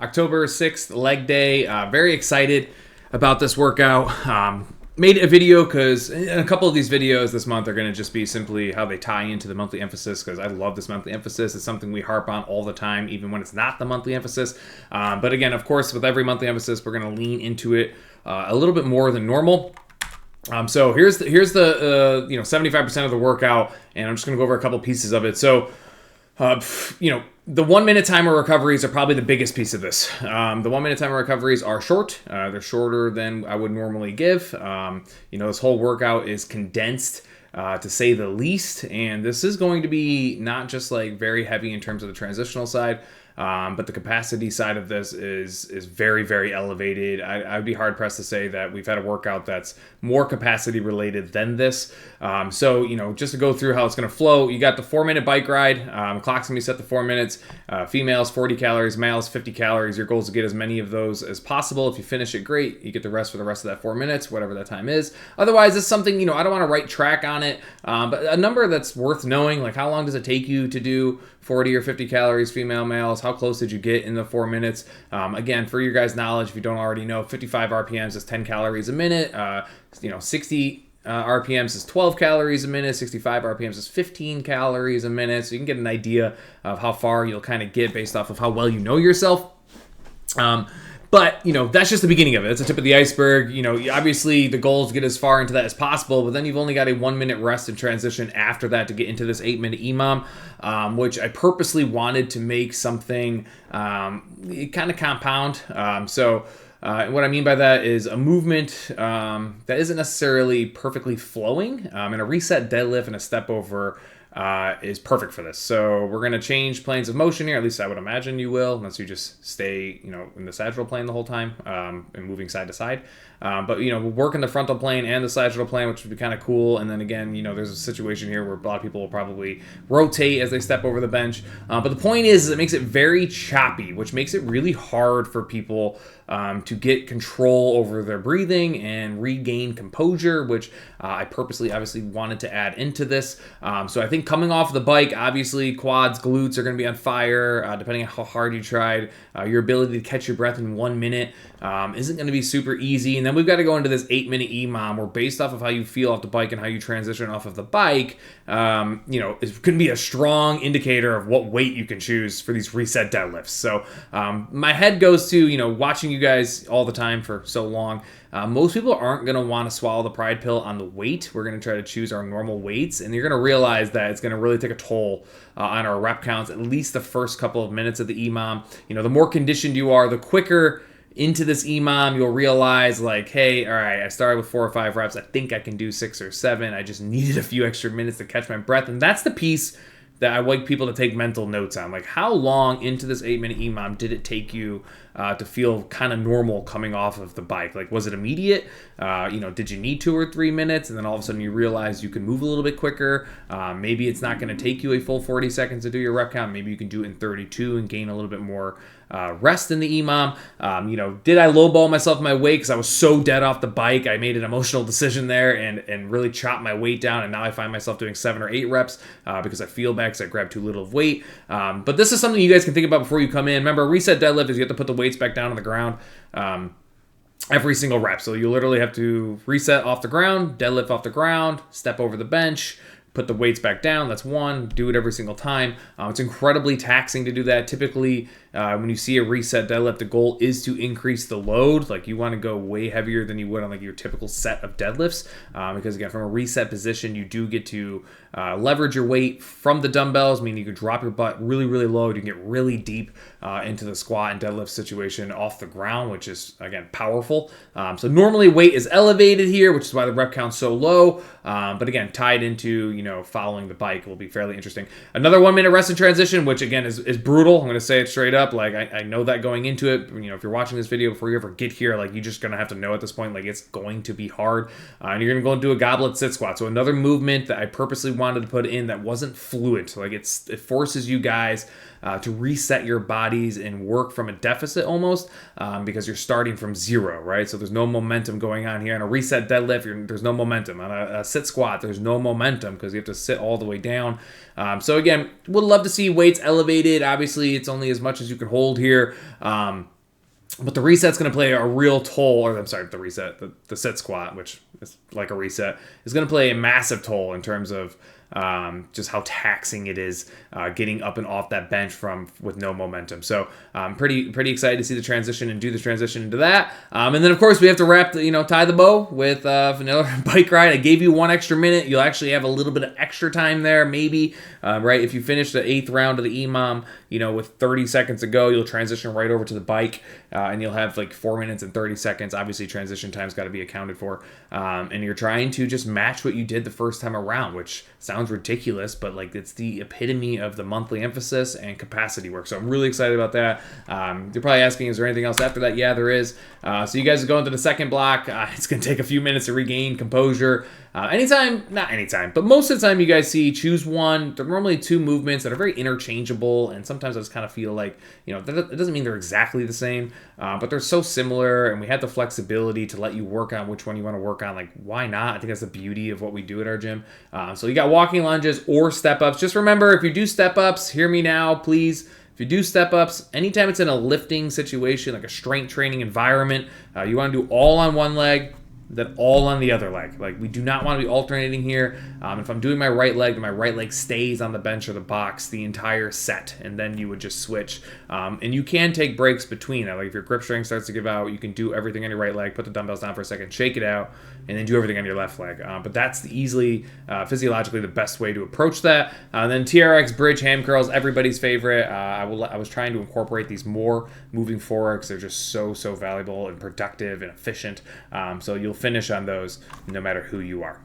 October 6th, leg day. Very excited about this workout. Made a video because a couple of these videos this month are going to just be simply how they tie into the monthly emphasis, because I love this monthly emphasis. It's something we harp on all the time, even when it's not the monthly emphasis. But again, of course, with every monthly emphasis, we're going to lean into it a little bit more than normal. So here's the 75% of the workout, and I'm just going to go over a couple pieces of it. So, the 1 minute timer recoveries are probably the biggest piece of this. The 1 minute timer recoveries are short. They're shorter than I would normally give. This whole workout is condensed, to say the least. And this is going to be not just like very heavy in terms of the transitional side, but the capacity side of this is very, very elevated. I'd be hard pressed to say that we've had a workout that's more capacity related than this. Just to go through how it's going to flow, you got the 4 minute bike ride. Clock's going to be set to 4 minutes. Females 40 calories, males 50 calories. Your goal is to get as many of those as possible. If you finish it, great. You get the rest for the rest of that 4 minutes, whatever that time is. Otherwise, it's something, I don't want to write track on it, but a number that's worth knowing, like how long does it take you to do 40 or 50 calories, female, males? How close did you get in the 4 minutes? Again, for your guys' knowledge, if you don't already know, 55 RPMs is 10 calories a minute. 60 RPMs is 12 calories a minute. 65 RPMs is 15 calories a minute. So you can get an idea of how far you'll kind of get based off of how well you know yourself. But, that's just the beginning of it. It's the tip of the iceberg. Obviously the goal is to get as far into that as possible, but then you've only got a 1 minute rest and transition after that to get into this 8 minute EMOM, which I purposely wanted to make something kind of compound. What I mean by that is a movement that isn't necessarily perfectly flowing, and a reset deadlift and a step over is perfect for this. So we're going to change planes of motion here. At least I would imagine you will, unless you just stay, in the sagittal plane the whole time, and moving side to side. But we'll work in the frontal plane and the sagittal plane, which would be kind of cool. And then again, there's a situation here where a lot of people will probably rotate as they step over the bench. But the point is it makes it very choppy, which makes it really hard for people to get control over their breathing and regain composure, which I purposely obviously wanted to add into this. So I think coming off the bike, obviously quads, glutes are going to be on fire, depending on how hard you tried. Your ability to catch your breath in 1 minute isn't going to be super easy. And then we've got to go into this 8 minute EMOM, where based off of how you feel off the bike and how you transition off of the bike, it could be a strong indicator of what weight you can choose for these reset deadlifts. So my head goes to, watching you guys all the time for so long. Most people aren't going to want to swallow the pride pill on the weight. We're going to try to choose our normal weights, and you're going to realize that it's going to really take a toll on our rep counts, at least the first couple of minutes of the EMOM. The more conditioned you are, the quicker into this EMOM you'll realize, like, hey, all right, I started with 4 or 5 reps. I think I can do 6 or 7. I just needed a few extra minutes to catch my breath. And that's the piece that I like people to take mental notes on. Like, how long into this 8 minute EMOM did it take you to feel kind of normal coming off of the bike? Like, was it immediate? Did you need 2 or 3 minutes? And then all of a sudden you realize you can move a little bit quicker. Maybe it's not going to take you a full 40 seconds to do your rep count. Maybe you can do it in 32 and gain a little bit more rest in the EMOM. Did I lowball myself in my weight because I was so dead off the bike? I made an emotional decision there and really chopped my weight down, and now I find myself doing 7 or 8 reps because I feel bad because I grabbed too little of weight. But this is something you guys can think about before you come in. Remember, a reset deadlift is you have to put the weights back down on the ground every single rep. So you literally have to reset off the ground, deadlift off the ground, step over the bench, put the weights back down. That's one. Do it every single time. It's incredibly taxing to do that. Typically, when you see a reset deadlift, the goal is to increase the load. Like, you want to go way heavier than you would on like your typical set of deadlifts, because again, from a reset position, you do get to leverage your weight from the dumbbells, meaning you can drop your butt really, really low. You can get really deep into the squat and deadlift situation off the ground, which is, again, powerful. So normally weight is elevated here, which is why the rep count's so low. But again, tied into, following the bike will be fairly interesting. Another 1 minute rest and transition, which again is brutal. I'm going to say it straight up. Like, I know that going into it, if you're watching this video before you ever get here, like, you're just going to have to know at this point, like, it's going to be hard. And you're going to go and do a goblet sit squat. So another movement that I purposely wanted to put in that wasn't fluid. So like, it forces you guys to reset your bodies and work from a deficit almost, because you're starting from zero, right? So there's no momentum going on here. On a reset deadlift, there's no momentum. On a sit squat, there's no momentum because you have to sit all the way down. So again, would love to see weights elevated. Obviously, it's only as much as you can hold here. But the reset's going to play a real toll, or I'm sorry, the sit squat, which is like a reset, is going to play a massive toll in terms of just how taxing it is getting up and off that bench with no momentum. So I'm pretty excited to see the transition and do the transition into that. And then of course we have to tie the bow with another bike ride. I gave you 1 extra minute. You'll actually have a little bit of extra time there, maybe. Right, if you finish the 8th round of the EMOM, with 30 seconds to go, you'll transition right over to the bike, and you'll have like 4 minutes and 30 seconds. Obviously, transition time's got to be accounted for, and you're trying to just match what you did the first time around, which sounds ridiculous, but like it's the epitome of the monthly emphasis and capacity work. So I'm really excited about that. You're probably asking, is there anything else after that? Yeah, there is. So you guys are going to the second block. It's going to take a few minutes to regain composure. Not anytime, but most of the time you guys choose one. There are normally 2 movements that are very interchangeable, and sometimes I just kind of feel like, it doesn't mean they're exactly the same, but they're so similar, and we have the flexibility to let you work on which one you want to work on. Like, why not? I think that's the beauty of what we do at our gym. So you got walking lunges or step-ups. Just remember, if you do step-ups, hear me now, please. If you do step-ups, anytime it's in a lifting situation, like a strength training environment, you want to do all on one leg, then all on the other leg. Like, we do not want to be alternating here. If I'm doing my right leg, then my right leg stays on the bench or the box the entire set, and then you would just switch. And you can take breaks between that. Like, if your grip strength starts to give out, you can do everything on your right leg, put the dumbbells down for a second, shake it out, and then do everything on your left leg. But that's easily, physiologically, the best way to approach that. Then TRX bridge ham curls, everybody's favorite. I was trying to incorporate these more moving forward because they're just so valuable and productive and efficient. So you'll finish on those no matter who you are.